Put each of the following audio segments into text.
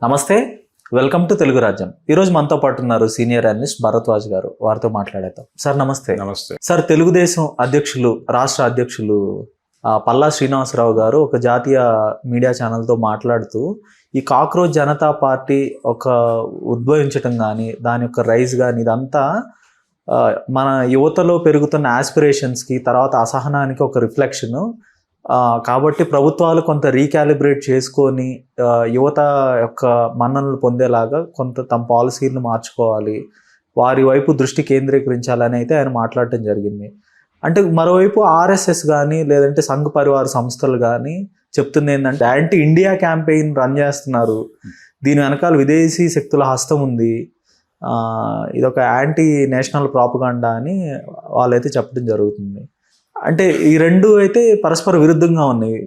నమస్తే, welcome to Telugu రాజ్యం. ఈరోజు మనతో పాటు ఉన్నారు సీనియర్ అనలిస్ట్ భరద్వాజ్ గారు. వారితో మాట్లాడేద్దాం. సార్ నమస్తే. నమస్తే సార్, తెలుగుదేశం అధ్యక్షులు, రాష్ట్ర అధ్యక్షులు పల్లా శ్రీనివాసరావు గారు ఒక జాతీయ మీడియా ఛానల్తో మాట్లాడుతూ ఈ కాక్రోచ్ జనతా పార్టీ ఒక ఉద్భవించటం కానీ దాని యొక్క రైజ్ కానీ ఇదంతా మన యువతలో పెరుగుతున్న ఆస్పిరేషన్స్కి తర్వాత అసహనానికి ఒక రిఫ్లెక్షన్. కాబట్టి ప్రభుత్వాలు కొంత రీకాలిబ్రేట్ చేసుకొని యువత యొక్క మన్ననలు పొందేలాగా కొంత తమ పాలసీలను మార్చుకోవాలి, వారి వైపు దృష్టి కేంద్రీకరించాలని అయితే ఆయన మాట్లాడటం జరిగింది. అంటే మరోవైపు ఆర్ఎస్ఎస్ కానీ లేదంటే సంఘ పరివార సంస్థలు కానీ చెప్తుంది ఏంటంటే యాంటీ ఇండియా క్యాంపెయిన్ రన్ చేస్తున్నారు, దీని వెనకాల విదేశీ శక్తుల హస్తం ఉంది, ఇదొక యాంటీ నేషనల్ ప్రాపగాండా అని వాళ్ళైతే చెప్పడం జరుగుతుంది. అంటే ఈ రెండు అయితే పరస్పర విరుద్ధంగా ఉన్నాయి.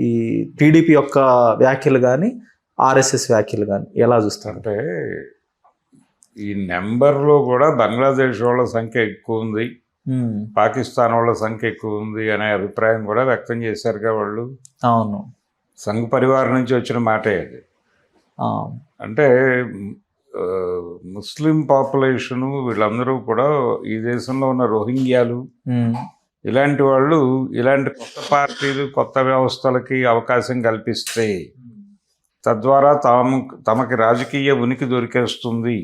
ఈ టీడీపీ యొక్క వ్యాఖ్యలు కానీ ఆర్ఎస్ఎస్ వ్యాఖ్యలు కానీ ఎలా చూస్తారు? అంటే ఈ నెంబర్లో కూడా బంగ్లాదేశ్ వాళ్ళ సంఖ్య ఎక్కువ ఉంది, పాకిస్తాన్ వాళ్ళ సంఖ్య ఎక్కువ ఉంది అనే అభిప్రాయం కూడా వ్యక్తం చేశారుగా వాళ్ళు. అవును, సంఘ్ పరివారం నుంచి వచ్చిన మాటే అది. అంటే ముస్లిం పాపులేషను వీళ్ళందరూ కూడా ఈ దేశంలో ఉన్న రోహింగ్యాలు ఇలాంటి వాళ్ళు ఇలాంటి కొత్త పార్టీలు కొత్త వ్యవస్థలకి అవకాశం కల్పిస్తే తద్వారా తమకి రాజకీయ ఉనికి దొరికేస్తుంది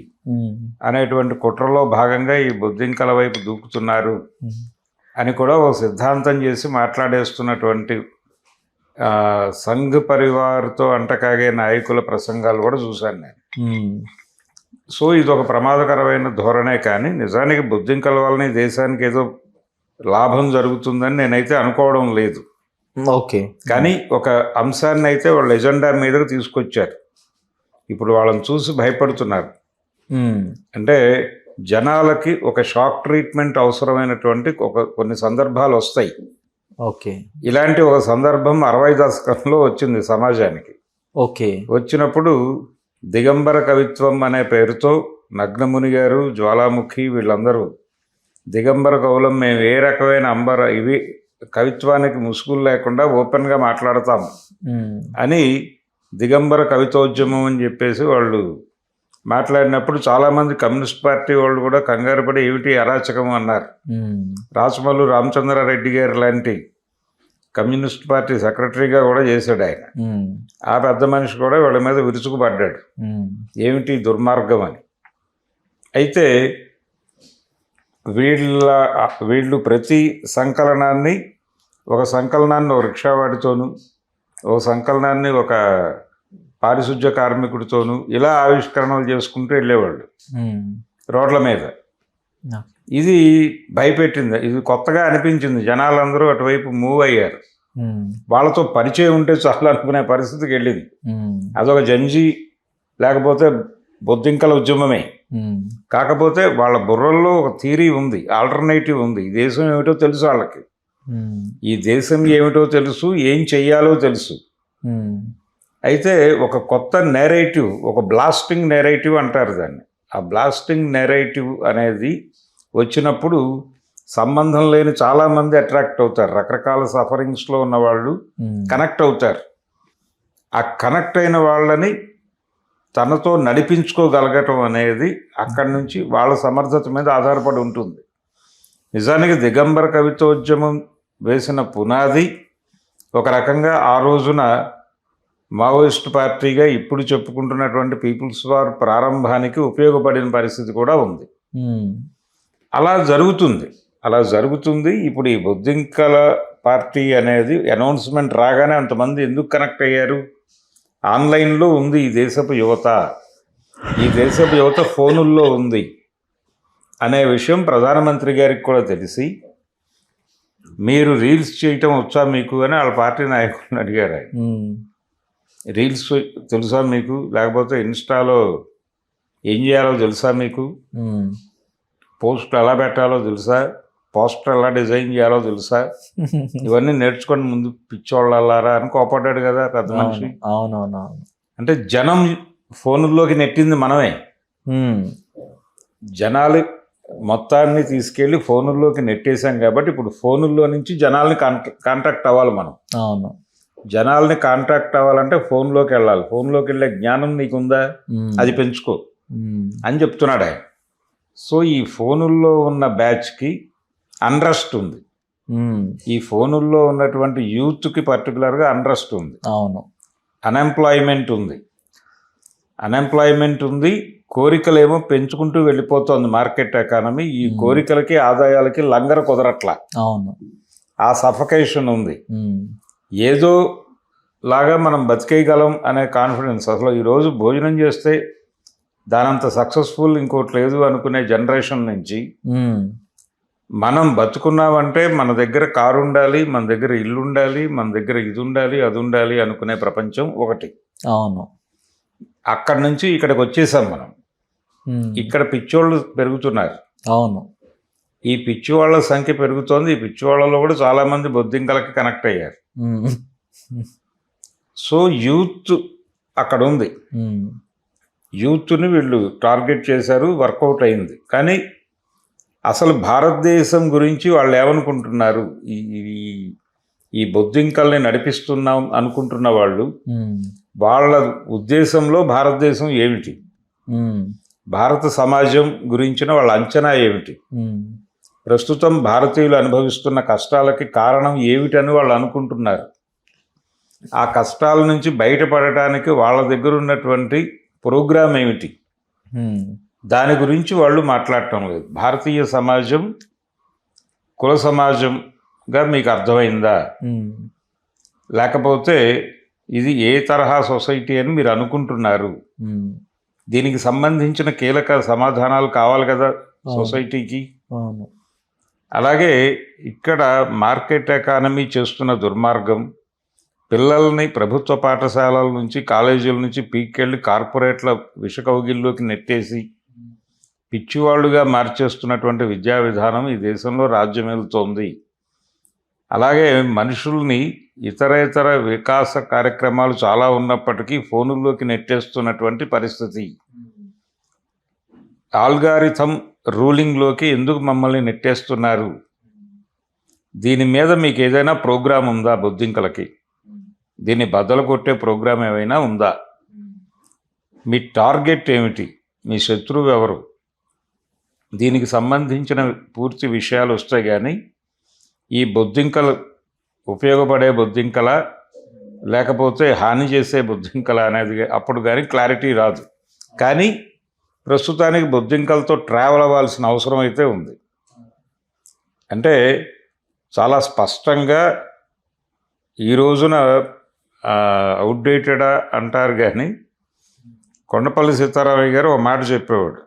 అనేటువంటి కుట్రలో భాగంగా ఈ బొద్దింకల వైపు దూకుతున్నారు అని కూడా ఓ సిద్ధాంతం చేసి మాట్లాడేస్తున్నటువంటి సంఘ్ పరివార్తో అంటకాగే నాయకుల ప్రసంగాలు కూడా చూశాను నేను. సో ఇది ఒక ప్రమాదకరమైన ధోరణే, కానీ నిజానికి బొద్దింకల వలన ఈ దేశానికి ఏదో లాభం జరుగుతుందని నేనైతే అనుకోవడం లేదు. ఓకే, కానీ ఒక అంశాన్ని అయితే వాళ్ళు ఎజెండా మీదకు తీసుకొచ్చారు. ఇప్పుడు వాళ్ళని చూసి భయపడుతున్నారు. అంటే జనాలకి ఒక షాక్ ట్రీట్మెంట్ అవసరమైనటువంటి కొన్ని సందర్భాలు వస్తాయి. ఓకే, ఇలాంటి ఒక సందర్భం 60 దశకంలో వచ్చింది సమాజానికి. ఓకే, వచ్చినప్పుడు దిగంబర కవిత్వం అనే పేరుతో నగ్నముని గారు, జ్వాలాముఖి వీళ్ళందరూ దిగంబర కవులం, మేము ఏ రకమైన ఇవి కవిత్వానికి ముసుగులు లేకుండా ఓపెన్గా మాట్లాడతాము అని దిగంబర కవితోద్యమం అని చెప్పేసి వాళ్ళు మాట్లాడినప్పుడు చాలామంది కమ్యూనిస్ట్ పార్టీ వాళ్ళు కూడా కంగారు పడి ఏమిటి అరాచకం అన్నారు. రాచమల్లు రామచంద్రారెడ్డి గారు లాంటి కమ్యూనిస్ట్ పార్టీ సెక్రటరీగా కూడా చేశాడు ఆయన. ఆ పెద్ద మనిషి కూడా వీళ్ళ మీద విరుచుకుపడ్డాడు, ఏమిటి దుర్మార్గం అని. అయితే వీళ్ళు ప్రతి సంకలనాన్ని ఒక రిక్షావాడితోనూ, ఒక సంకలనాన్ని ఒక పారిశుధ్య కార్మికుడితోనూ ఇలా ఆవిష్కరణలు చేసుకుంటూ వెళ్ళేవాళ్ళు రోడ్ల మీద. ఇది భయపెట్టింది, ఇది కొత్తగా అనిపించింది. జనాలందరూ అటువైపు మూవ్ అయ్యారు. వాళ్ళతో పరిచయం ఉంటే చాలా అనుకునే పరిస్థితికి వెళ్ళింది. అదొక జంజీ లేకపోతే బొద్దింకల ఉద్యమమే. కాకపోతే వాళ్ళ బుర్రల్లో ఒక థియరీ ఉంది, ఆల్టర్నేటివ్ ఉంది. ఈ దేశం ఏమిటో తెలుసు వాళ్ళకి, ఈ దేశం ఏమిటో తెలుసు, ఏం చెయ్యాలో తెలుసు. అయితే ఒక కొత్త నేరేటివ్, ఒక బ్లాస్టింగ్ నేరేటివ్ అంటారు దాన్ని. ఆ బ్లాస్టింగ్ నేరేటివ్ అనేది వచ్చినప్పుడు సంబంధం లేని చాలామంది అట్రాక్ట్ అవుతారు. రకరకాల సఫరింగ్స్లో ఉన్న వాళ్ళు కనెక్ట్ అవుతారు. ఆ కనెక్ట్ అయిన వాళ్ళని తనతో నడిపించుకోగలగటం అనేది అక్కడి నుంచి వాళ్ళ సమర్థత మీద ఆధారపడి ఉంటుంది. నిజానికి దిగంబర కవితోద్యమం వేసిన పునాది ఒక రకంగా ఆ రోజున మావోయిస్ట్ పార్టీగా ఇప్పుడు చెప్పుకుంటున్నటువంటి పీపుల్స్ వార్ ప్రారంభానికి ఉపయోగపడిన పరిస్థితి కూడా ఉంది. అలా జరుగుతుంది. ఇప్పుడు ఈ బొద్దింకల పార్టీ అనేది అనౌన్స్మెంట్ రాగానే అంతమంది ఎందుకు కనెక్ట్ అయ్యారు? ఆన్లైన్లో ఉంది ఈ దేశపు యువత ఫోనుల్లో ఉంది అనే విషయం ప్రధానమంత్రి గారికి కూడా తెలిసి, మీరు రీల్స్ చేయటం వచ్చా మీకు అని వాళ్ళ పార్టీ నాయకులను అడిగారు ఆయన. రీల్స్ తెలుసా మీకు? లేకపోతే ఇన్స్టాలో ఏం చేయాలో తెలుసా మీకు? పోస్ట్ ఎలా పెట్టాలో తెలుసా? పోస్టర్ ఎలా డిజైన్ చేయాలో తెలుసా? ఇవన్నీ నేర్చుకొని ముందు పిచ్చోళ్ళారా అని కోపడ్డాడు కదా పెద్ద మనిషి. అవునవును. అంటే జనం ఫోనుల్లోకి నెట్టింది మనమే. జనాలు మొత్తాన్ని తీసుకెళ్ళి ఫోనుల్లోకి నెట్టేశాం కాబట్టి ఇప్పుడు ఫోనుల్లో నుంచి జనాల్ని కాంటాక్ట్ అవ్వాలి మనం. అవును. జనాల్ని కాంటాక్ట్ అవ్వాలంటే ఫోన్లోకి వెళ్ళాలి. ఫోన్లోకి వెళ్ళే జ్ఞానం నీకుందా, అది పెంచుకో అని చెప్తున్నాడు ఆయన. సో ఈ ఫోనుల్లో ఉన్న బ్యాచ్కి అన్రెస్ట్ ఉంది. ఈ ఫోనుల్లో ఉన్నటువంటి యూత్కి పర్టికులర్గా అన్రెస్ట్ ఉంది. అవును. అన్ఎంప్లాయ్మెంట్ ఉంది. కోరికలేమో పెంచుకుంటూ వెళ్ళిపోతుంది మార్కెట్ ఎకానమీ. ఈ కోరికలకి ఆదాయాలకి లంగర కుదరట్లా. అవును. ఆ సఫకేషన్ ఉంది. ఏదో లాగా మనం బతికేయగలం అనే కాన్ఫిడెన్స్. అసలు ఈరోజు భోజనం చేస్తే దానంత సక్సెస్ఫుల్ ఇంకోటి లేదు అనుకునే జనరేషన్ నుంచి మనం బతుకున్నామంటే మన దగ్గర కారు ఉండాలి, మన దగ్గర ఇల్లు ఉండాలి, మన దగ్గర ఇది ఉండాలి, అది ఉండాలి అనుకునే ప్రపంచం ఒకటి. అవును. అక్కడి నుంచి ఇక్కడికి వచ్చేసాం మనం. ఇక్కడ పిచ్చోళ్ళు పెరుగుతున్నారు. అవును. ఈ పిచ్చివాళ్ళ సంఖ్య పెరుగుతోంది. ఈ పిచ్చివాళ్ళలో కూడా చాలామంది బొద్దింకలకి కనెక్ట్ అయ్యారు. సో యూత్ అక్కడ ఉంది. యూత్ని వీళ్ళు టార్గెట్ చేశారు, వర్కౌట్ అయింది. కానీ అసలు భారతదేశం గురించి వాళ్ళు ఏమనుకుంటున్నారు, ఈ బొద్దింకల్ని నడిపిస్తున్నాం అనుకుంటున్న వాళ్ళు, వాళ్ళ ఉద్దేశంలో భారతదేశం ఏమిటి, భారత సమాజం గురించిన వాళ్ళ అంచనా ఏమిటి, ప్రస్తుతం భారతీయులు అనుభవిస్తున్న కష్టాలకి కారణం ఏమిటని వాళ్ళు అనుకుంటున్నారు. ఆ కష్టాల నుంచి బయటపడటానికి వాళ్ళ దగ్గర ఉన్నటువంటి ప్రోగ్రాం ఏమిటి, దాని గురించి వాళ్ళు మాట్లాడటం లేదు. భారతీయ సమాజం కుల సమాజంగా మీకు అర్థమైందా, లేకపోతే ఇది ఏ తరహా సొసైటీ అని మీరు అనుకుంటున్నారు, దీనికి సంబంధించిన కీలక సమాధానాలు కావాలి కదా సొసైటీకి. అలాగే ఇక్కడ మార్కెట్ ఎకానమీ చేస్తున్న దుర్మార్గం, పిల్లల్ని ప్రభుత్వ పాఠశాలల నుంచి కాలేజీల నుంచి పీక్కెళ్ళి కార్పొరేట్ల విషకౌగిల్లోకి నెట్టేసి పిచ్చివాళ్లుగా మార్చేస్తున్నటువంటి విద్యా విధానం ఈ దేశంలో రాజ్యమేలుతోంది. అలాగే మనుషుల్ని ఇతర వికాస కార్యక్రమాలు చాలా ఉన్నప్పటికీ ఫోనుల్లోకి నెట్టేస్తున్నటువంటి పరిస్థితి. ఆల్గారిథం రూలింగ్లోకి ఎందుకు మమ్మల్ని నెట్టేస్తున్నారు, దీని మీద మీకు ఏదైనా ప్రోగ్రాం ఉందా, బొద్దింకలకి దీన్ని బద్దలు కొట్టే ప్రోగ్రాం ఏమైనా ఉందా, మీ టార్గెట్ ఏమిటి, మీ శత్రువు ఎవరు, దీనికి సంబంధించిన పూర్తి విషయాలు వస్తాయి. కానీ ఈ బొద్దింకలు ఉపయోగపడే బొద్దింకల లేకపోతే హాని చేసే బొద్దింకల అనేది అప్పుడు కానీ క్లారిటీ రాదు. కానీ ప్రస్తుతానికి బొద్దింకలతో ట్రావెల్ అవ్వాల్సిన అవసరం అయితే ఉంది. అంటే చాలా స్పష్టంగా ఈ రోజున అవుట్డేటెడా అంటారు, కానీ కొండపల్లి సీతారామయ్య గారు ఒక మాట చెప్పేవాడు,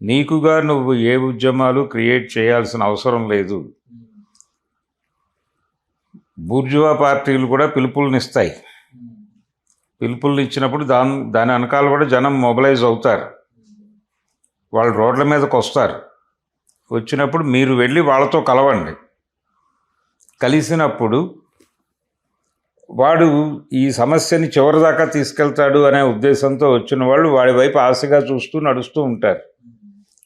నీకుగా నువ్వు ఏ ఉద్యమాలు క్రియేట్ చేయాల్సిన అవసరం లేదు, బూర్జువా పార్టీలు కూడా పిలుపులనిస్తాయి, పిలుపుల్ని ఇచ్చినప్పుడు దాని వెనకాల కూడా జనం మొబిలైజ్ అవుతారు, వాళ్ళు రోడ్ల మీదకి వస్తారు, వచ్చినప్పుడు మీరు వెళ్ళి వాళ్ళతో కలవండి, కలిసినప్పుడు వాడు ఈ సమస్యని చివరిదాకా తీసుకెళ్తాడు అనే ఉద్దేశంతో వచ్చిన వాళ్ళు వాడి వైపు ఆశగా చూస్తూ నడుస్తూ ఉంటారు.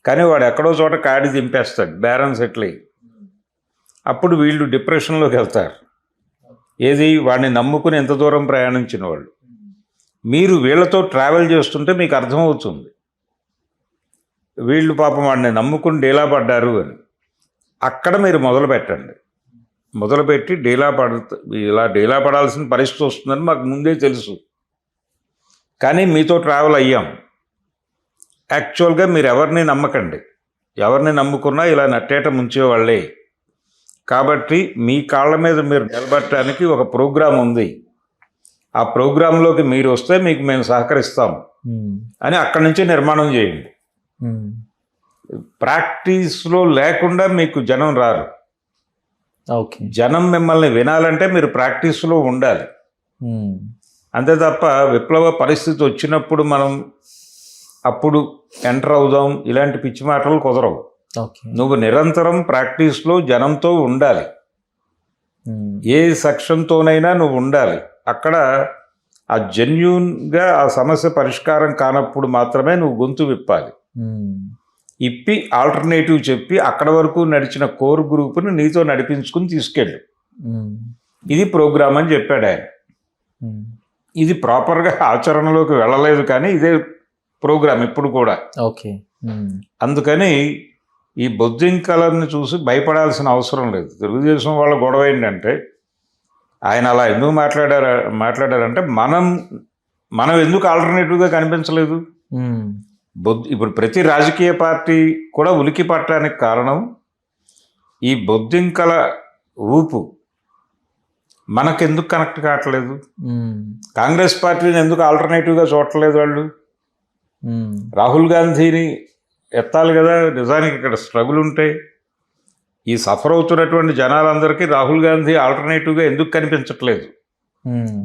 కానీ వాడు ఎక్కడో చోట కాడి దింపేస్తాడు, బేరం సెటిల్ అయ్యి. అప్పుడు వీళ్ళు డిప్రెషన్లోకి వెళ్తారు. ఏది, వాడిని నమ్ముకుని ఎంత దూరం ప్రయాణించిన వాళ్ళు. మీరు వీళ్ళతో ట్రావెల్ చేస్తుంటే మీకు అర్థమవుతుంది వీళ్ళు పాపం వాడిని నమ్ముకుని డీలా పడ్డారు అని. అక్కడ మీరు మొదలుపెట్టి ఇలా డీలా పడాల్సిన పరిస్థితి వస్తుందని మాకు ముందే తెలుసు, కానీ మీతో ట్రావెల్ అయ్యాం. యాక్చువల్గా మీరు ఎవరిని నమ్మకండి, ఎవరిని నమ్ముకున్నా ఇలా నట్టేట ముంచేవాళ్ళే. కాబట్టి మీ కాళ్ళ మీద మీరు నిలబడటానికి ఒక ప్రోగ్రాం ఉంది, ఆ ప్రోగ్రాంలోకి మీరు వస్తే మీకు మేము సహకరిస్తాం అని అక్కడి నుంచి నిర్మాణం చేయండి. ప్రాక్టీస్లో లేకుండా మీకు జనం రారు. జనం మిమ్మల్ని వినాలంటే మీరు ప్రాక్టీస్లో ఉండాలి. అంతే తప్ప విప్లవ పరిస్థితి వచ్చినప్పుడు మనం అప్పుడు ఎంటర్ అవుదాం ఇలాంటి పిచ్చి మాటలు కుదరవు. నువ్వు నిరంతరం ప్రాక్టీస్లో జనంతో ఉండాలి, ఏ సెక్షన్తోనైనా నువ్వు ఉండాలి. అక్కడ ఆ జెన్యూన్గా ఆ సమస్య పరిష్కారం కానప్పుడు మాత్రమే నువ్వు గొంతు విప్పాలి. ఇప్పి ఆల్టర్నేటివ్ చెప్పి అక్కడ వరకు నడిచిన కోర్ గ్రూప్ని నీతో నడిపించుకుని తీసుకెళ్ళు. ఇది ప్రోగ్రామ్ అని చెప్పాడు ఆయన. ఇది ప్రాపర్గా ఆచరణలోకి వెళ్ళలేదు, కానీ ఇదే ప్రోగ్రాం ఇప్పుడు కూడా. ఓకే. అందుకని ఈ బొద్దింకలను చూసి భయపడాల్సిన అవసరం లేదు. తెలుగుదేశం వాళ్ళ గొడవ ఏంటంటే, ఆయన అలా ఎందుకు మాట్లాడారంటే మనం ఎందుకు ఆల్టర్నేటివ్గా కనిపించలేదు. ఇప్పుడు ప్రతి రాజకీయ పార్టీ కూడా ఉలికి పట్టడానికి కారణం ఈ బొద్దింకల ఊపు మనకెందుకు కనెక్ట్ కావట్లేదు. కాంగ్రెస్ పార్టీని ఎందుకు ఆల్టర్నేటివ్గా చూడట్లేదు వాళ్ళు. రాహుల్ గాంధీని ఎత్తాలి కదా. నిజానికి ఇక్కడ స్ట్రగుల్ ఉంటాయి. ఈ సఫర్ అవుతున్నటువంటి జనాలందరికీ రాహుల్ గాంధీ ఆల్టర్నేటివ్గా ఎందుకు కనిపించట్లేదు,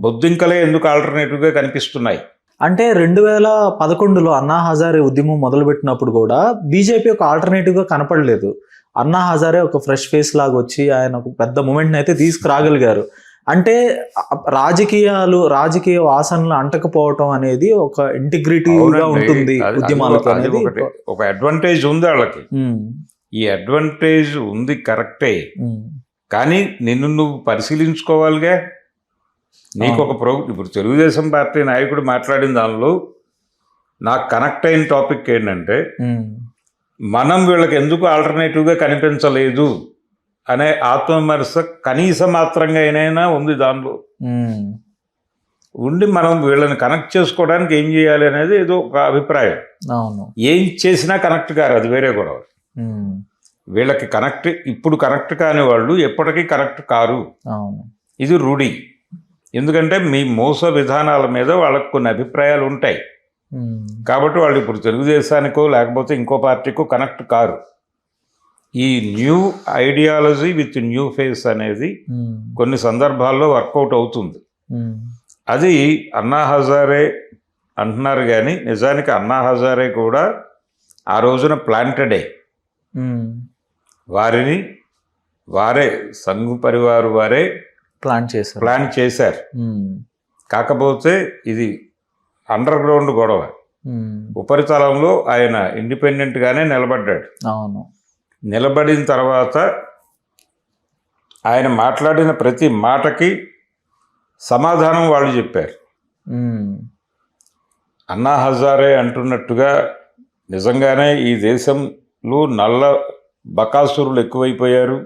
బొద్దింకలే ఎందుకు ఆల్టర్నేటివ్గా కనిపిస్తున్నాయి. అంటే 2011లో అన్నా హజారే ఉద్యమం మొదలుపెట్టినప్పుడు కూడా బీజేపీ ఒక ఆల్టర్నేటివ్గా కనపడలేదు. అన్నా హజారే ఒక ఫ్రెష్ ఫేస్ లాగా వచ్చి ఆయన ఒక పెద్ద మూమెంట్ని అయితే తీసుకురాగలిగారు. అంటే రాజకీయ వాసనలు అంటకపోవటం అనేది ఒక ఇంటిగ్రిటీగా ఉంటుంది ఉద్యమాలకు అనేది ఒక అడ్వాంటేజ్ ఉంది వాళ్ళకి. ఈ అడ్వాంటేజ్ ఉంది కరెక్టే, కానీ నిన్ను నువ్వు పరిశీలించుకోవాలిగా. నీకు ఒక ఇప్పుడు తెలుగుదేశం పార్టీ నాయకుడు మాట్లాడిన దానిలో నాకు కనెక్ట్ అయిన టాపిక్ ఏంటంటే, మనం వీళ్ళకి ఎందుకు ఆల్టర్నేటివ్గా కనిపించలేదు అనే ఆత్మవిమర్శ కనీస మాత్రంగా అయినా ఉంది దానిలో. ఉండి మనం వీళ్ళని కనెక్ట్ చేసుకోవడానికి ఏం చేయాలి అనేది ఏదో ఒక అభిప్రాయం. ఏం చేసినా కనెక్ట్ కారు, అది వేరే గొడవ. వీళ్ళకి ఇప్పుడు కనెక్ట్ కాని వాళ్ళు ఎప్పటికీ కనెక్ట్ కారు. ఇది రూఢి. ఎందుకంటే మీ మోస విధానాల మీద వాళ్ళకు కొన్ని అభిప్రాయాలు ఉంటాయి కాబట్టి వాళ్ళు ఇప్పుడు తెలుగుదేశానికో లేకపోతే ఇంకో పార్టీకో కనెక్ట్ కారు. ఈ new ideology with new face అనేది కొన్ని సందర్భాల్లో వర్కౌట్ అవుతుంది. అది అన్నా హజారే అంటున్నారు, కానీ నిజానికి అన్నా హజారే కూడా ఆ రోజున ప్లాంటెడే. వారే సంఘ్ పరివారు వారే ప్లాన్ చేశారు. కాకపోతే ఇది అండర్ గ్రౌండ్ గొడవ. ఉపరితలంలో ఆయన ఇండిపెండెంట్ గానే నిలబడ్డాడు. నిలబడిన తర్వాత ఆయన మాట్లాడిన ప్రతి మాటకి సమాధానం వాళ్ళు చెప్పారు. అన్నా హజారే అంటున్నట్టుగా నిజంగానే ఈ దేశంలో నల్ల బకాసురులు ఎక్కువైపోయారు.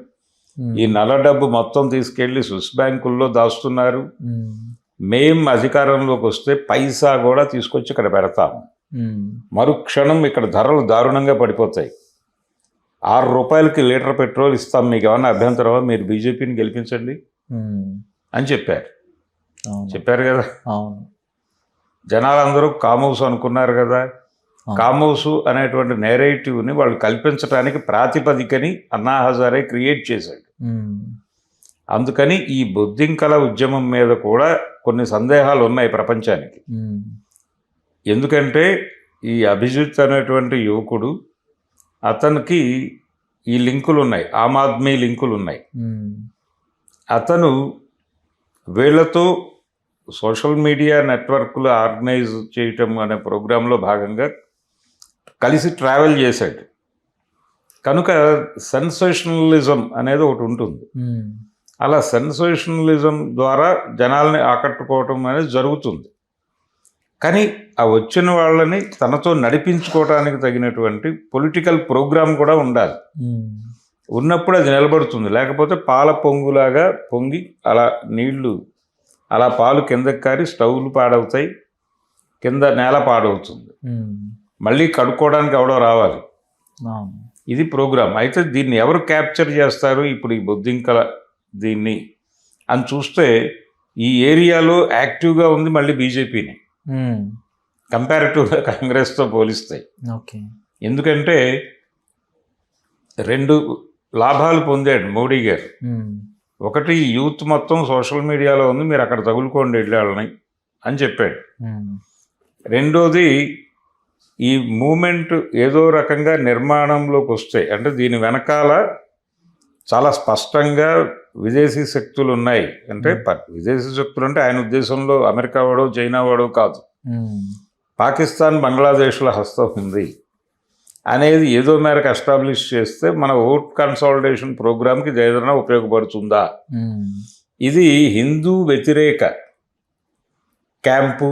ఈ నల్ల డబ్బు మొత్తం తీసుకెళ్లి స్విస్ బ్యాంకుల్లో దాస్తున్నారు. మేం అధికారంలోకి వస్తే పైసా కూడా తీసుకొచ్చి ఇక్కడ పెడతాము. మరుక్షణం ఇక్కడ ధరలు దారుణంగా పడిపోతాయి. 6 రూపాయలకి లీటర్ పెట్రోల్ ఇస్తాం, మీకు ఏమన్నా అభ్యంతరమా, మీరు బీజేపీని గెలిపించండి అని చెప్పారు కదా. జనాలందరూ కామోసు అనుకున్నారు కదా. కామోసు అనేటువంటి నేరేటివ్ని వాళ్ళు కల్పించడానికి ప్రాతిపదికని అన్నా హజారే క్రియేట్ చేశాడు. అందుకని ఈ బొద్దింకల ఉద్యమం మీద కూడా కొన్ని సందేహాలు ఉన్నాయి ప్రపంచానికి. ఎందుకంటే ఈ అభిజిత్ అనేటువంటి యువకుడు, అతనికి ఈ లింకులు ఉన్నాయి, ఆమ్ ఆద్మీ లింకులు ఉన్నాయి. అతను వీళ్ళతో సోషల్ మీడియా నెట్వర్క్లు ఆర్గనైజ్ చేయటం అనే ప్రోగ్రాంలో భాగంగా కలిసి ట్రావెల్ చేశాడు. కనుక సెన్సేషనలిజం అనేది ఒకటి ఉంటుంది. అలా సెన్సేషనలిజం ద్వారా జనాల్ని ఆకట్టుకోవటం అనేది జరుగుతుంది. కానీ ఆ వచ్చిన వాళ్ళని తనతో నడిపించుకోవడానికి తగినటువంటి పొలిటికల్ ప్రోగ్రామ్ కూడా ఉండాలి. ఉన్నప్పుడు అది నిలబడుతుంది. లేకపోతే పాల పొంగులాగా పొంగి అలా నీళ్లు అలా పాలు కిందకి కారి స్టవ్లు పాడవుతాయి, కింద నేల పాడవుతుంది. మళ్ళీ కడుక్కోవడానికి ఎవడో రావాలి. ఇది ప్రోగ్రామ్. అయితే దీన్ని ఎవరు క్యాప్చర్ చేస్తారు ఇప్పుడు ఈ బొద్దింకల దీన్ని అని చూస్తే ఈ ఏరియాలో యాక్టివ్గా ఉంది మళ్ళీ బీజేపీని కంపారిటివ్గా కాంగ్రెస్తో పోలిస్తాయి. ఎందుకంటే 2 లాభాలు పొందాడు మోడీ గారు. ఒకటి, యూత్ మొత్తం సోషల్ మీడియాలో ఉంది, మీరు అక్కడ తగులుకోండి వెళ్ళాలని అని చెప్పాడు. రెండోది, ఈ మూమెంట్ ఏదో రకంగా నిర్మాణంలోకి వస్తే, అంటే దీని వెనకాల చాలా స్పష్టంగా విదేశీ శక్తులు ఉన్నాయి. అంటే విదేశీ శక్తులు అంటే ఆయన ఉద్దేశంలో అమెరికా వాడో చైనా వాడో కాదు, పాకిస్తాన్ బంగ్లాదేశ్ల హస్తం ఉంది అనేది ఏదో మేరకు ఎస్టాబ్లిష్ చేస్తే మన ఓట్ కన్సాలిడేషన్ ప్రోగ్రామ్కి ఇది ఏదైనా ఉపయోగపడుతుందా. ఇది హిందూ వ్యతిరేక క్యాంపు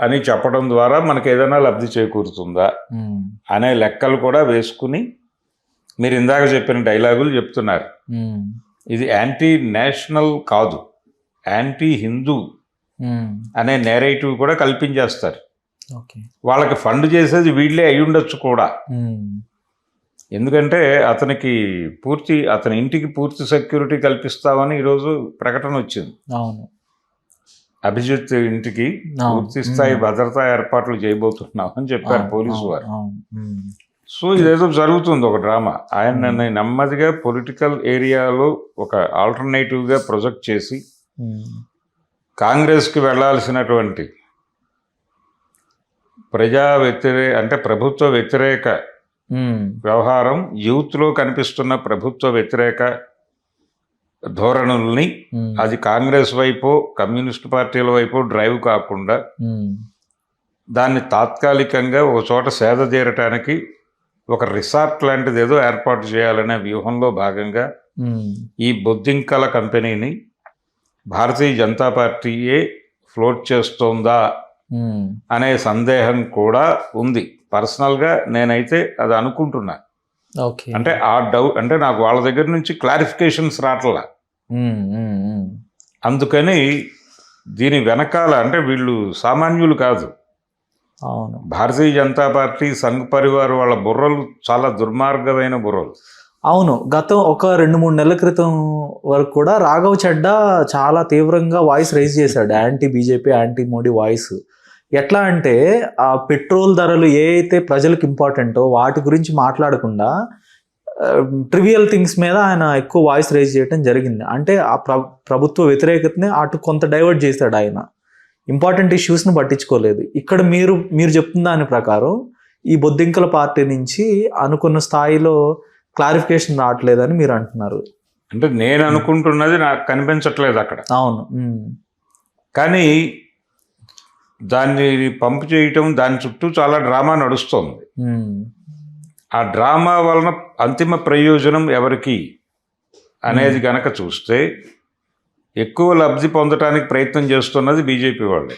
అని చెప్పడం ద్వారా మనకు ఏదైనా లబ్ధి చేకూరుతుందా అనే లెక్కలు కూడా వేసుకుని మీరు ఇందాక చెప్పిన డైలాగులు చెప్తున్నారు. ఇది యాంటీ నేషనల్ కాదు, యాంటీ హిందూ అనే నేరేటివ్ కూడా కల్పించేస్తారు. వాళ్ళకి ఫండ్ చేసేది వీళ్ళే అయి ఉండొచ్చు కూడా. ఎందుకంటే అతని ఇంటికి పూర్తి సెక్యూరిటీ కల్పిస్తామని ఈరోజు ప్రకటన వచ్చింది. అభిజిత్ ఇంటికి పూర్తి స్థాయి భద్రతా ఏర్పాట్లు చేయబోతున్నాం అని చెప్పారు పోలీసు వారు. సో ఇదేదో జరుగుతుంది ఒక డ్రామా. ఆయన నెమ్మదిగా పొలిటికల్ ఏరియాలో ఒక ఆల్టర్నేటివ్గా ప్రొజెక్ట్ చేసి కాంగ్రెస్కి వెళ్లాల్సినటువంటి ప్రభుత్వ వ్యతిరేక వ్యవహారం, యూత్లో కనిపిస్తున్న ప్రభుత్వ వ్యతిరేక ధోరణుల్ని అది కాంగ్రెస్ వైపు కమ్యూనిస్ట్ పార్టీల వైపు డ్రైవ్ కాకుండా దాన్ని తాత్కాలికంగా ఒక చోట సేద తీరటానికి ఒక రిసార్ట్ లాంటిది ఏదో ఏర్పాటు చేయాలనే వ్యూహంలో భాగంగా ఈ బొద్దింకల కంపెనీని భారతీయ జనతా పార్టీయే ఫ్లోట్ చేస్తోందా అనే సందేహం కూడా ఉంది. పర్సనల్గా నేనైతే అది అనుకుంటున్నా. అంటే అంటే నాకు వాళ్ళ దగ్గర నుంచి క్లారిఫికేషన్స్ రావట్లా. అందుకని దీని వెనకాల అంటే వీళ్ళు సామాన్యులు కాదు. భారతీయ జనతా పార్టీ, సంఘ్ పరివార్ వాళ్ళ బుర్రలు చాలా దుర్మార్గమైన బుర్రలు. అవును, గతం ఒక 2-3 నెలల క్రితం వరకు కూడా రాఘవ్ చడ్డా చాలా తీవ్రంగా వాయిస్ రైజ్ చేశాడు, anti BJP anti Modi voice. ఎట్లా అంటే ఆ పెట్రోల్ ధరలు ఏ అయితే ప్రజలకు ఇంపార్టెంటో వాటి గురించి మాట్లాడకుండా ట్రివియల్ థింగ్స్ మీద ఆయన ఎక్కువ వాయిస్ రైజ్ చేయడం జరిగింది. అంటే ఆ ప్రభుత్వ వ్యతిరేకతని అటు కొంత డైవర్ట్ చేశాడు ఆయన, ఇంపార్టెంట్ ఇష్యూస్ని పట్టించుకోలేదు. ఇక్కడ మీరు చెప్తున్న దాని ప్రకారం ఈ బొద్దింకల పార్టీ నుంచి అనుకున్న స్థాయిలో క్లారిఫికేషన్ రావట్లేదని మీరు అంటున్నారు. అంటే నేను అనుకుంటున్నది నాకు కనిపించట్లేదు అక్కడ. అవును, కానీ దాన్ని పంపు చేయటం, దాని చుట్టూ చాలా డ్రామా నడుస్తుంది. ఆ డ్రామా వలన అంతిమ ప్రయోజనం ఎవరికి అనేది గనక చూస్తే ఎక్కువ లబ్ధి పొందటానికి ప్రయత్నం చేస్తున్నది బీజేపీ వాళ్ళే,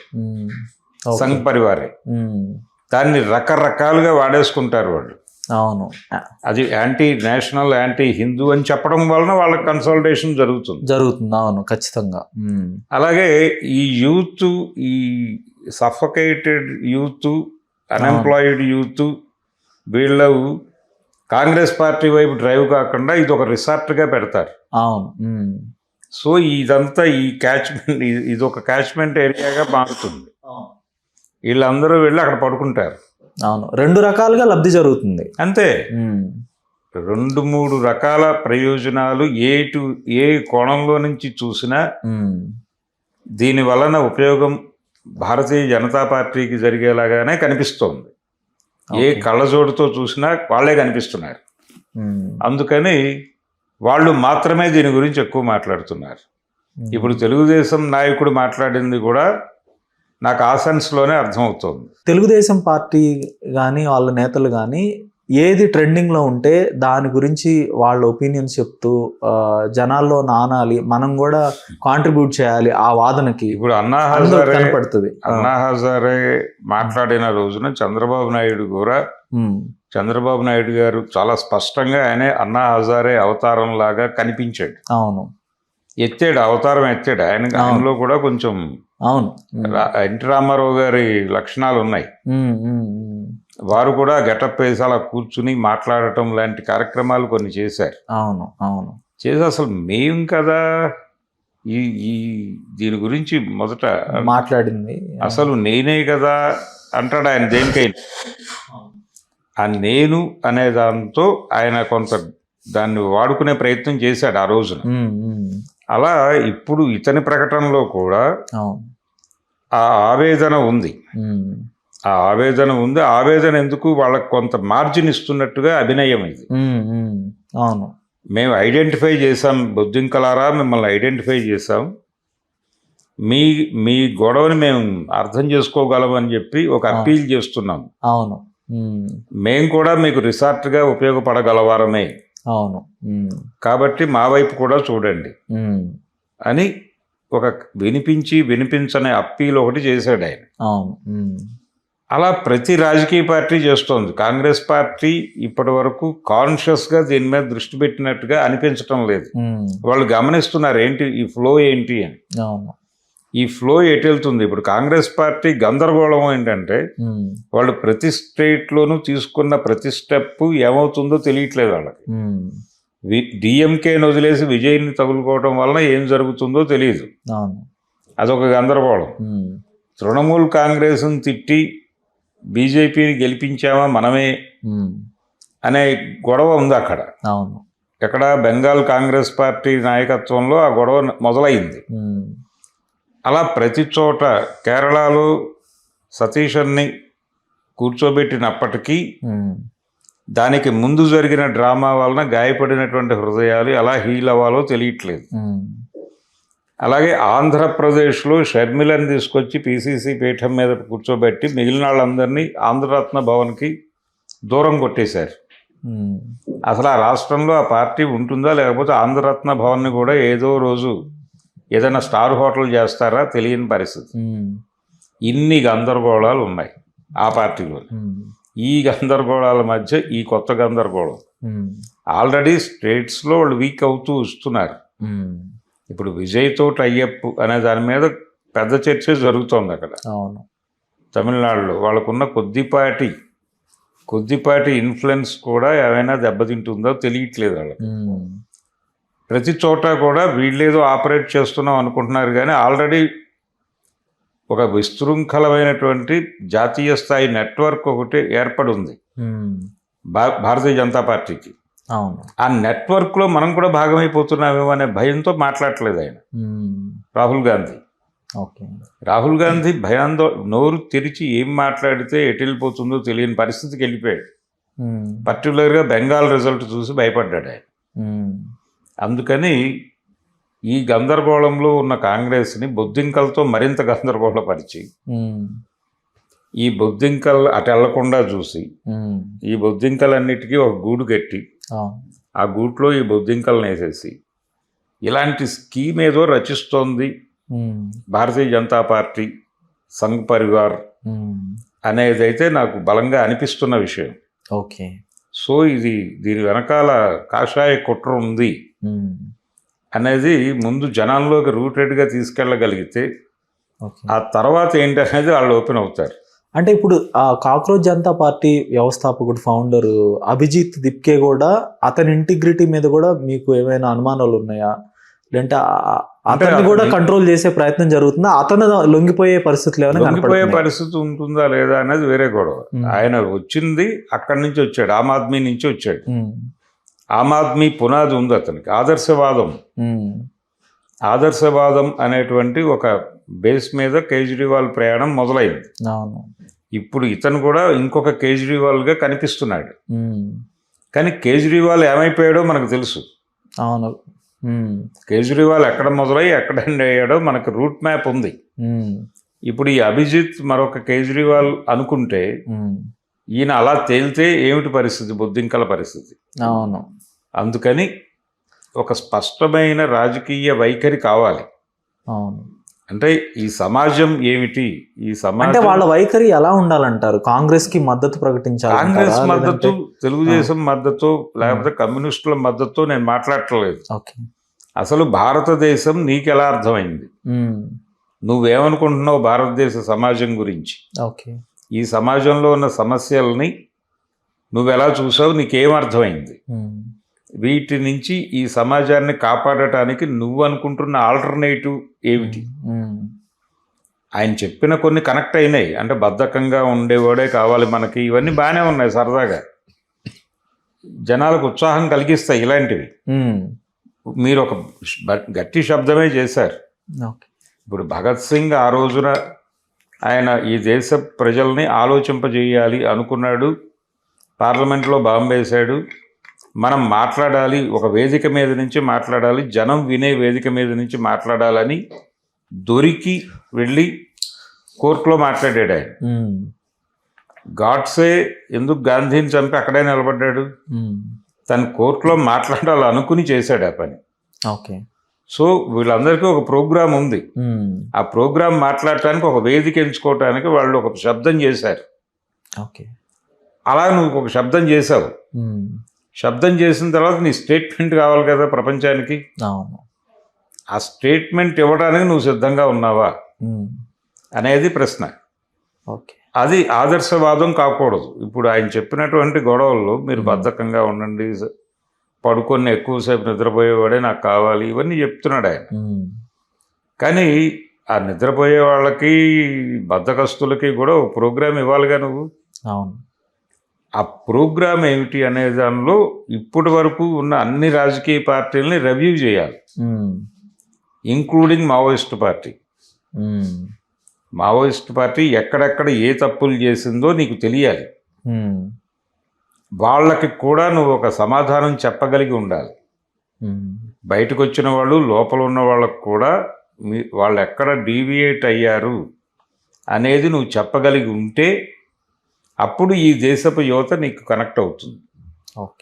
సంఘ్ పరివారే. దాన్ని రకరకాలుగా వాడేసుకుంటారు వాళ్ళు. అవును, అది యాంటీ నేషనల్, యాంటీ హిందూ అని చెప్పడం వలన వాళ్ళకి కన్సల్టేషన్ జరుగుతుంది. అవును, ఖచ్చితంగా. అలాగే ఈ యూత్, ఈ సఫకేటెడ్ యూత్, అన్ఎంప్లాయిడ్ యూత్, వీళ్ళు కాంగ్రెస్ పార్టీ వైపు డ్రైవ్ కాకుండా ఇది ఒక రిసార్ట్గా పెడతారు. అవును. సో ఇదంతా ఈ క్యాచ్మెంట్, ఇది ఒక క్యాచ్మెంట్ ఏరియాగా మారుతుంది. వీళ్ళందరూ వెళ్ళి అక్కడ పడుకుంటారు. అవును, 2 రకాలుగా లబ్ధి జరుగుతుంది అంతే. 2-3 రకాల ప్రయోజనాలు ఏ కోణంలో నుంచి చూసినా దీని వలన ఉపయోగం భారతీయ జనతా పార్టీకి జరిగేలాగానే కనిపిస్తోంది. ఏ కళ్ళజోడుతో చూసినా వాళ్ళే కనిపిస్తున్నారు. అందుకని వాళ్ళు మాత్రమే దీని గురించి ఎక్కువ మాట్లాడుతున్నారు. ఇప్పుడు తెలుగుదేశం నాయకుడు మాట్లాడింది కూడా నాకు ఆ సెన్స్లోనే అర్థమవుతుంది. తెలుగుదేశం పార్టీ కానీ వాళ్ళ నేతలు కానీ ఏది ట్రెండింగ్లో ఉంటే దాని గురించి వాళ్ళ ఒపీనియన్స్ చెప్తూ జనాల్లో నానాలి, మనం కూడా కాంట్రిబ్యూట్ చేయాలి ఆ వాదనకి. ఇప్పుడు అన్నా హజారే మాట్లాడిన రోజున చంద్రబాబు నాయుడు గారు చాలా స్పష్టంగా ఆయనే అన్నా హజారే అవతారం లాగా కనిపించాడు. అవును, అవతారం ఎత్తాడు. ఆయనలో కూడా కొంచెం ఎన్టీ రామారావు గారి లక్షణాలు ఉన్నాయి. వారు కూడా గెటప్ వేసి అలా కూర్చుని మాట్లాడటం లాంటి కార్యక్రమాలు కొన్ని చేశారు. చేసి అసలు మేం కదా ఈ దీని గురించి మొదట మాట్లాడింది, అసలు నేనే కదా అంటాడు ఆయన దేనికైనా. ఆ నేను అనే దాంతో ఆయన కొంత దాన్ని వాడుకునే ప్రయత్నం చేశాడు ఆ రోజున. అలా ఇప్పుడు ఇతని ప్రకటనలో కూడా ఆ ఆవేదన ఉంది. ఆవేదన ఎందుకు, వాళ్ళకు కొంత మార్జిన్ ఇస్తున్నట్టుగా అభినయం ఇది. మేము ఐడెంటిఫై చేసాం, బొద్దింకలారా మిమ్మల్ని ఐడెంటిఫై చేసాం, మీ గొడవని మేము అర్థం చేసుకోగలమని చెప్పి ఒక అప్పీల్ చేస్తున్నాం. మేము కూడా మీకు రిసార్ట్గా ఉపయోగపడగలవారమే, కాబట్టి మా వైపు కూడా చూడండి అని ఒక వినిపించని అప్పీల్ ఒకటి చేశాడు ఆయన. అవును. అలా ప్రతి రాజకీయ పార్టీ చేస్తోంది. కాంగ్రెస్ పార్టీ ఇప్పటి వరకు కాన్షియస్గా దీని మీద దృష్టి పెట్టినట్టుగా అనిపించటం లేదు. వాళ్ళు గమనిస్తున్నారు ఏంటి ఈ ఫ్లో ఏంటి అని. అవును. ఈ ఫ్లో ఎటు వెళ్తుంది. ఇప్పుడు కాంగ్రెస్ పార్టీ గందరగోళం ఏంటంటే వాళ్ళు ప్రతి స్టేట్లోనూ తీసుకున్న ప్రతి స్టెప్ ఏమవుతుందో తెలియట్లేదు వాళ్ళకి. డిఎంకేని వదిలేసి విజయ్ని తగులుకోవడం వలన ఏం జరుగుతుందో తెలియదు. అదొక గందరగోళం. తృణమూల్ కాంగ్రెస్ని తిట్టి బీజేపీని గెలిపించామా మనమే అనే గొడవ ఉంది అక్కడ. ఎక్కడ బెంగాల్ కాంగ్రెస్ పార్టీ నాయకత్వంలో ఆ గొడవ మొదలైంది. అలా ప్రతి చోట కేరళలో సతీషన్ని కూర్చోబెట్టినప్పటికీ దానికి ముందు జరిగిన డ్రామా వలన గాయపడినటువంటి హృదయాలు ఎలా హీల్ అవ్వాలో తెలియట్లేదు. అలాగే ఆంధ్రప్రదేశ్లో షర్మిలని తీసుకొచ్చి పిసిసి పీఠం మీద కూర్చోబెట్టి మిగిలిన వాళ్ళందరినీ ఆంధ్రరత్న భవన్కి దూరం కొట్టేశారు. అసలు ఆ రాష్ట్రంలో ఆ పార్టీ ఉంటుందా లేకపోతే ఆంధ్రరత్న భవన్ని కూడా ఏదో రోజు ఏదైనా స్టార్ హోటల్ చేస్తారా తెలియని పరిస్థితి. ఇన్ని గందరగోళాలు ఉన్నాయి ఆ పార్టీలో. ఈ గందరగోళాల మధ్య ఈ కొత్త గందరగోళం ఆల్రెడీ స్టేట్స్లో వాళ్ళు వీక్ అవుతూ వస్తున్నారు. ఇప్పుడు విజయ్తో టైఅప్ అనే దాని మీద పెద్ద చర్చ జరుగుతోంది అక్కడ. తమిళనాడులో వాళ్ళకున్న కొద్దిపాటి ఇన్ఫ్లుయెన్స్ కూడా ఏమైనా దెబ్బతింటుందో తెలియట్లేదు వాళ్ళకి. ప్రతి చోట కూడా వీళ్ళేదో ఆపరేట్ చేస్తున్నాం అనుకుంటున్నారు కానీ ఆల్రెడీ ఒక విశృంఖలమైనటువంటి జాతీయ స్థాయి నెట్వర్క్ ఒకటి ఏర్పడి ఉంది భారతీయ జనతా పార్టీకి. ఆ నెట్వర్క్లో మనం కూడా భాగమైపోతున్నామేమో అనే భయంతో మాట్లాడట్లేదు ఆయన. రాహుల్ గాంధీ భయాందో నోరు తెరిచి ఏం మాట్లాడితే ఎటు వెళ్ళిపోతుందో తెలియని పరిస్థితికి వెళ్ళిపోయాడు. పర్టికులర్గా బెంగాల్ రిజల్ట్ చూసి భయపడ్డాడు ఆయన. అందుకని ఈ గందరగోళంలో ఉన్న కాంగ్రెస్ని బొద్దింకలతో మరింత గందరగోళపరిచి ఈ బొద్దింకలు అటు వెళ్లకుండా చూసి ఈ బొద్దింకలన్నిటికీ ఒక గూడు కట్టి ఆ గూట్లో ఈ బొద్దింకలను వేసేసి ఇలాంటి స్కీమ్ ఏదో రచిస్తోంది భారతీయ జనతా పార్టీ సంఘ్ పరివార్ అనేదైతే నాకు బలంగా అనిపిస్తున్న విషయం. సో దీని వెనకాల కాషాయ కుట్ర ఉంది అనేది ముందు జనాల్లోకి రూటెడ్గా తీసుకెళ్ళగలిగితే ఆ తర్వాత ఏంటనేది వాళ్ళు ఓపెన్ అవుతారు. అంటే ఇప్పుడు ఆ కాక్రోచ్ జనతా పార్టీ వ్యవస్థాపకుడు ఫౌండర్ అభిజిత్ దిప్కే కూడా అతని ఇంటిగ్రిటీ మీద కూడా మీకు ఏమైనా అనుమానాలు ఉన్నాయా? లేదంటే అతన్ని కూడా కంట్రోల్ చేసే ప్రయత్నం జరుగుతుందా? అతను లొంగిపోయే పరిస్థితులు లొంగిపోయే పరిస్థితి ఉంటుందా లేదా అనేది వేరే గొడవ. ఆయన వచ్చింది అక్కడి నుంచి వచ్చాడు, ఆమ్ ఆద్మీ నుంచి వచ్చాడు. ఆమ్ ఆద్మీ పునాది ఉంది అతనికి, ఆదర్శవాదం అనేటువంటి ఒక బేస్ మీద కేజ్రీవాల్ ప్రయాణం మొదలైంది. ఇప్పుడు ఇతను కూడా ఇంకొక కేజ్రీవాల్గా కనిపిస్తున్నాడు. కానీ కేజ్రీవాల్ ఏమైపోయాడో మనకు తెలుసు. కేజ్రీవాల్ ఎక్కడ మొదలై ఎక్కడ ఎండ్ అయ్యాడో మనకు రూట్ మ్యాప్ ఉంది. ఇప్పుడు ఈ అభిజిత్ మరొక కేజ్రీవాల్ అనుకుంటే ఈయన అలా తేలితే ఏమిటి పరిస్థితి, బొద్దింకల పరిస్థితి. అందుకని ఒక స్పష్టమైన రాజకీయ వైఖరి కావాలి. అంటే ఈ సమాజం ఏమిటి, ఈ సమాజం వాళ్ళ వైఖరి ఎలా ఉండాలంటారు? కాంగ్రెస్ కి మద్దతు ప్రకటించాలి, కాంగ్రెస్ మద్దతు, తెలుగుదేశం మద్దతు, లేకపోతే కమ్యూనిస్టుల మద్దతు నేను మాట్లాడట్లేదు. అసలు భారతదేశం నీకెలా అర్థమైంది, నువ్వేమనుకుంటున్నావు భారతదేశ సమాజం గురించి, ఈ సమాజంలో ఉన్న సమస్యల్ని నువ్వెలా చూసావు, నీకేం అర్థమైంది, వీటి నుంచి ఈ సమాజాన్ని కాపాడటానికి నువ్వు అనుకుంటున్న ఆల్టర్నేటివ్ ఏమిటి? ఆయన చెప్పిన కొన్ని కనెక్ట్ అయినాయి. అంటే బద్ధకంగా ఉండేవాడే కావాలి మనకి, ఇవన్నీ బాగానే ఉన్నాయి, సరదాగా జనాలకు ఉత్సాహం కలిగిస్తాయి ఇలాంటివి. మీరు ఒక గట్టి శబ్దమే చేశారు. ఇప్పుడు భగత్ సింగ్ ఆ రోజున ఆయన ఈ దేశ ప్రజల్ని ఆలోచింపజేయాలి అనుకున్నాడు, పార్లమెంట్లో బాంబు వేశాడు. మనం మాట్లాడాలి, ఒక వేదిక మీద నుంచి మాట్లాడాలి, జనం వినే వేదిక మీద నుంచి మాట్లాడాలని దొరికి వెళ్ళి కోర్టులో మాట్లాడాడు ఆయన. గాడ్సే ఎందుకు గాంధీని చంపి అక్కడే నిలబడ్డాడు? తను కోర్టులో మాట్లాడాలనుకుని చేశాడు ఆ పని. సో వీళ్ళందరికీ ఒక ప్రోగ్రాం ఉంది. ఆ ప్రోగ్రాం మాట్లాడటానికి ఒక వేదిక ఎంచుకోవటానికి వాళ్ళు ఒక శబ్దం చేశారు. ఓకే. అలా నువ్వు ఒక శబ్దం చేసావు. శబ్దం చేసిన తర్వాత నీ స్టేట్మెంట్ కావాలి కదా ప్రపంచానికి. అవును. ఆ స్టేట్మెంట్ ఇవ్వడానికి నువ్వు సిద్ధంగా ఉన్నావా అనేది ప్రశ్న. ఓకే. అది ఆదర్శవాదం కాకూడదు. ఇప్పుడు ఆయన చెప్పినటువంటి గొడవల్లో మీరు బద్ధకంగా ఉండండి, పడుకొని ఎక్కువసేపు నిద్రపోయేవాడే నాకు కావాలి, ఇవన్నీ చెప్తున్నాడు ఆయన. కానీ ఆ నిద్రపోయే వాళ్ళకి బద్ధకస్తులకి కూడా ఒక ప్రోగ్రామ్ ఇవ్వాలిగా నువ్వు. అవును. ఆ ప్రోగ్రామ్ ఏమిటి అనే దానిలో ఇప్పటి వరకు ఉన్న అన్ని రాజకీయ పార్టీలని రివ్యూ చేయాలి, including Maoist party. Maoist party ఎక్కడెక్కడ ఏ తప్పులు చేసిందో నీకు తెలియాలి. వాళ్ళకి కూడా నువ్వు ఒక సమాధానం చెప్పగలిగి ఉండాలి. బయటకు వచ్చిన వాళ్ళు, లోపల ఉన్న వాళ్ళకు కూడా వాళ్ళు ఎక్కడ డీవియేట్ అయ్యారు అనేది నువ్వు చెప్పగలిగి ఉంటే అప్పుడు ఈ దేశపు యువత నీకు కనెక్ట్ అవుతుంది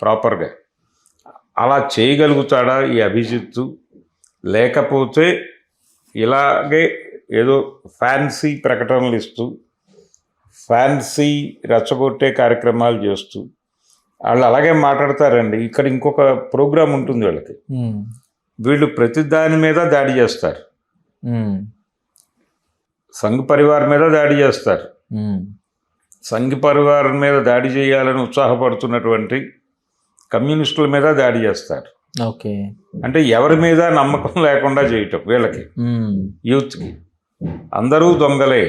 ప్రాపర్గా. అలా చేయగలుగుతాడా ఈ అభిజిత్తు? లేకపోతే ఇలాగే ఏదో ఫ్యాన్సీ ప్రకటనలు ఇస్తూ ఫ్యాన్సీ రెచ్చగొట్టే కార్యక్రమాలు చేస్తూ వాళ్ళు అలాగే మాట్లాడతారండి. ఇక్కడ ఇంకొక ప్రోగ్రాం ఉంటుంది వీళ్ళకి. వీళ్ళు ప్రతి దాని మీద దాడి చేస్తారు. సంఘ్ పరివార్ మీద దాడి చేస్తారు. సంఘ్ పరివార్ మీద దాడి చేయాలని ఉత్సాహపడుతున్నటువంటి కమ్యూనిస్టుల మీద దాడి చేస్తారు. ఓకే. అంటే ఎవరి మీద నమ్మకం లేకుండా చేయటం వీళ్ళకి, యూత్కి. అందరూ దొంగలే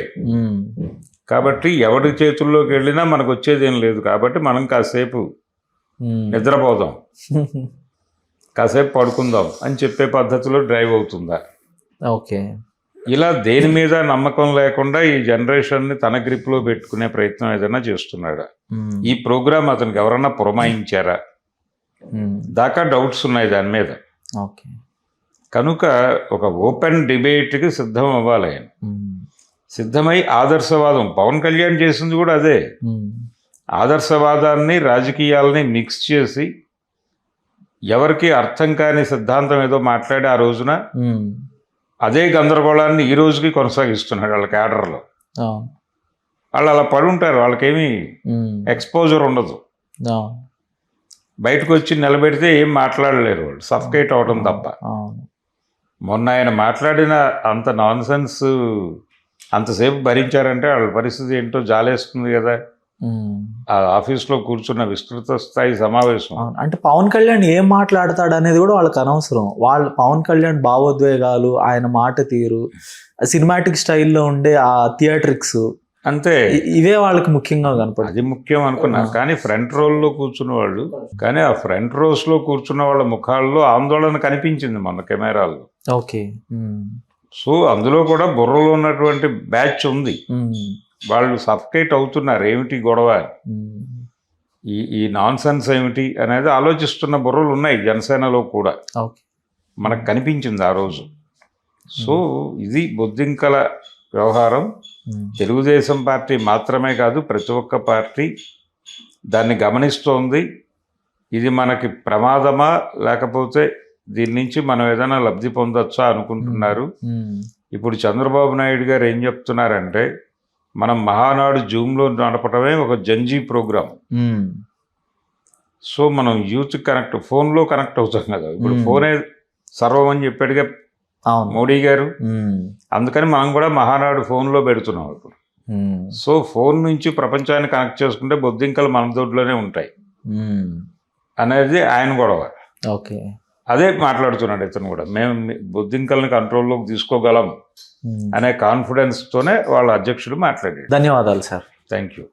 కాబట్టి ఎవరి చేతుల్లోకి వెళ్ళినా మనకు వచ్చేది ఏం లేదు. కాబట్టి మనం కాసేపు నిద్రపోదాం, కాసేపు పడుకుందాం అని చెప్పే పద్ధతిలో డ్రైవ్ అవుతుందా? ఓకే. ఇలా దేని మీద నమ్మకం లేకుండా ఈ జనరేషన్ని తన గ్రిప్లో పెట్టుకునే ప్రయత్నం ఏదైనా చేస్తున్నాడా? ఈ ప్రోగ్రాం అతనికి ఎవరన్నా పురమాయించారా దాకా డౌట్స్ ఉన్నాయి దాని మీద. ఓకే. కనుక ఒక ఓపెన్ డిబేట్కి సిద్ధం అవ్వాలి ఆయన. సిద్ధమై ఆదర్శవాదం, పవన్ కళ్యాణ్ చేసింది కూడా అదే. ఆదర్శవాదాన్ని రాజకీయాలని మిక్స్ చేసి ఎవరికి అర్థం కాని సిద్ధాంతం ఏదో మాట్లాడి ఆ రోజున అదే గందరగోళాన్ని ఈ రోజుకి కొనసాగిస్తున్నాడు వాళ్ళ క్యాడర్లో. వాళ్ళు అలా పడి ఉంటారు, వాళ్ళకేమీ ఎక్స్పోజర్ ఉండదు. బయటకు వచ్చి నిలబెడితే ఏం మాట్లాడలేరు, వాళ్ళు సఫకేట్ అవడం తప్ప. మొన్న ఆయన మాట్లాడిన అంత నాన్సెన్స్ అంతసేపు భరించారంటే వాళ్ళ పరిస్థితి ఏంటో జాలేస్తుంది కదా. ఆ ఆఫీస్లో కూర్చున్న విస్తృత స్థాయి సమావేశం. అంటే పవన్ కళ్యాణ్ ఏం మాట్లాడతాడు అనేది కూడా వాళ్ళకి అనవసరం. వాళ్ళు పవన్ కళ్యాణ్ భావోద్వేగాలు, ఆయన మాట తీరు, సినిమాటిక్ స్టైల్లో ఉండే ఆ థియేట్రిక్స్, అంతే, ఇవే వాళ్ళకి ముఖ్యంగా కనపడదు. అది ముఖ్యం అనుకున్నారు. కానీ ఫ్రంట్ రోల్లో కూర్చున్న వాళ్ళు, కానీ ఆ ఫ్రంట్ రోస్లో కూర్చున్న వాళ్ళ ముఖాల్లో ఆందోళన కనిపించింది మొన్న కెమెరాల్లో. ఓకే. సో అందులో కూడా బుర్రలో ఉన్నటువంటి బ్యాచ్ ఉంది. వాళ్ళు సఫకేట్ అవుతున్నారు, ఏమిటి గొడవ, ఈ నాన్ సెన్స్ ఏమిటి అనేది ఆలోచిస్తున్న బుర్రలు ఉన్నాయి జనసేనలో కూడా, మనకు కనిపించింది ఆ రోజు. సో ఇది బొద్దింకల వ్యవహారం. తెలుగుదేశం పార్టీ మాత్రమే కాదు, ప్రతి ఒక్క పార్టీ దాన్ని గమనిస్తోంది. ఇది మనకి ప్రమాదమా లేకపోతే దీని నుంచి మనం ఏదైనా లబ్ధి పొందొచ్చా అనుకుంటున్నారు. ఇప్పుడు చంద్రబాబు నాయుడు గారు ఏం చెప్తున్నారంటే, మనం మహానాడు జూమ్లో నడపడమే ఒక జంజీ ప్రోగ్రాం. సో మనం యూత్ కనెక్ట్, ఫోన్లో కనెక్ట్ అవుతాం కదా. ఇప్పుడు ఫోనే సర్వం అని చెప్పాడుగా మోడీ గారు. అందుకని మనం కూడా మహానాడు ఫోన్లో పెడుతున్నాం ఇప్పుడు. సో ఫోన్ నుంచి ప్రపంచాన్ని కనెక్ట్ చేసుకుంటే బొద్దింకలు మన దొడ్లోనే ఉంటాయి అనేది ఆయన గొడవ. ఓకే. అదే మాట్లాడుతున్నాడు ఇతను కూడా. మేము బొద్దింకల్ని కంట్రోల్లోకి తీసుకోగలం అనే కాన్ఫిడెన్స్తోనే వాళ్ళ అధ్యక్షుడు మాట్లాడాడు. ధన్యవాదాలు సార్. Thank you.